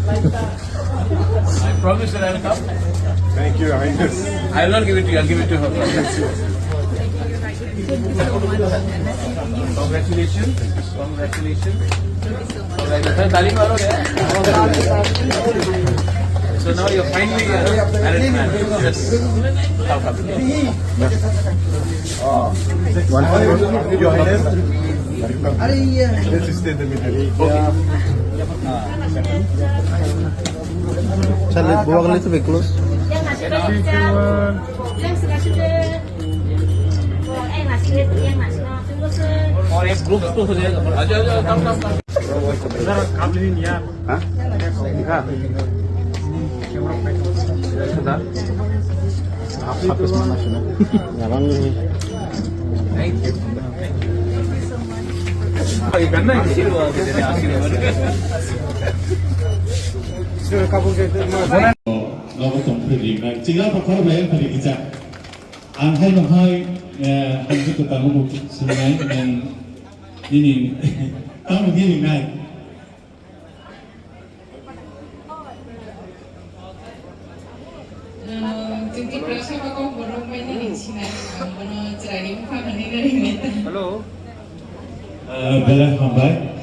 I promise that I'll come. Thank you, Highness. I will not give it to you. I'll give it to her. Congratulations. Congratulations. ताली मारो यार. So now you're finally married man. Yes. Come. One second, Your Highness. Let's stay in the middle. Okay. Shall we walk a little bit close? और एक group तो हो जाएगा. आजा come. Hah? Habis mana sudah? Ngalang ini. Thank you. Oh, ikan na kecil banget ini akhirnya.เราก็ส่งผลิตมาจริงแล้วพอเขาไปผลิตจะอันให้มาให้อันที่ตัวตามมุกสมัยนั้นนี่ต้องมีที่หนึ่งได้ Jadi berasa aku baru main ini Cina, baru cerita apa ni dari ni. Hello. เวลาทำไป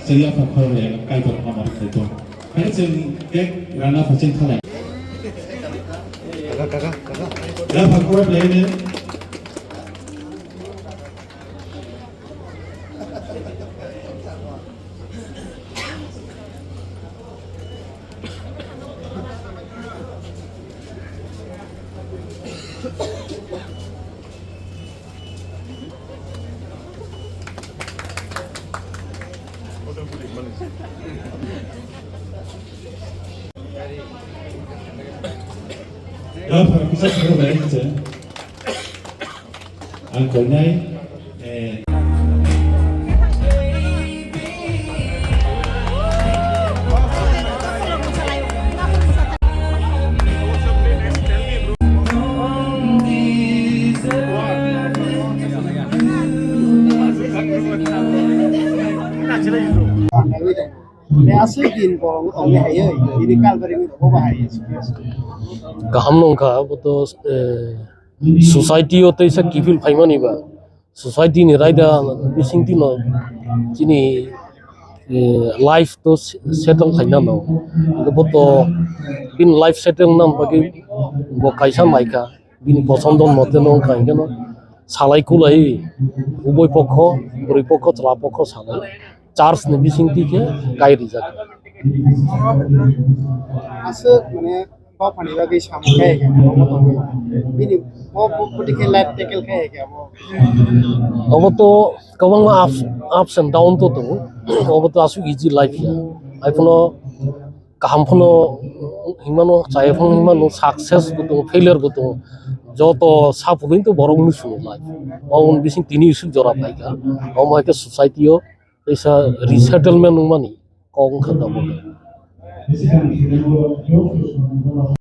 จะเรียกพอเขาไปใกล้ตัวความหมายตัวให้จึงเก็บร้านอาหารเช่นเท่าไหร่ Kakak. แล้วพอเขาไปเนี่ย แล้วพอเขาไปจะอันคนไหน Asli din ko ang may ayo, hindi kalbar rin ko bahay. गाहाम नंखा बतो society होते से किफिल फाइमानी बा society नि राइदा बिसिंति न जिनि life तो settle खाइना न बतो बिन लाइफ सेटल नाम बाकी बो काइसा माइका बिनि पसंद मते न खाइना न सालाय कुलाई उबय पक्ष बुरै पक्ष चला पक्ष सालाय चार्ज ने बिसिंति के गायरि जा Asli mana kau pani bagi sama kayak ini mau putih light tekel kayak अब तो कबंग ups and down तो अब तो आसु इजी लाइफ या आइफनो काम फनो हिमानो चाहे फन हिमानो सक्सेस बुतो फेलियर बुतो जो तो सापुगिन तो बरं मुसु लाइफ और बिसिं तिनी इशु जरा पाइका और माके सोसाइटी हो ऐसा रिसेटलमेंट मानी कौन खत्म हो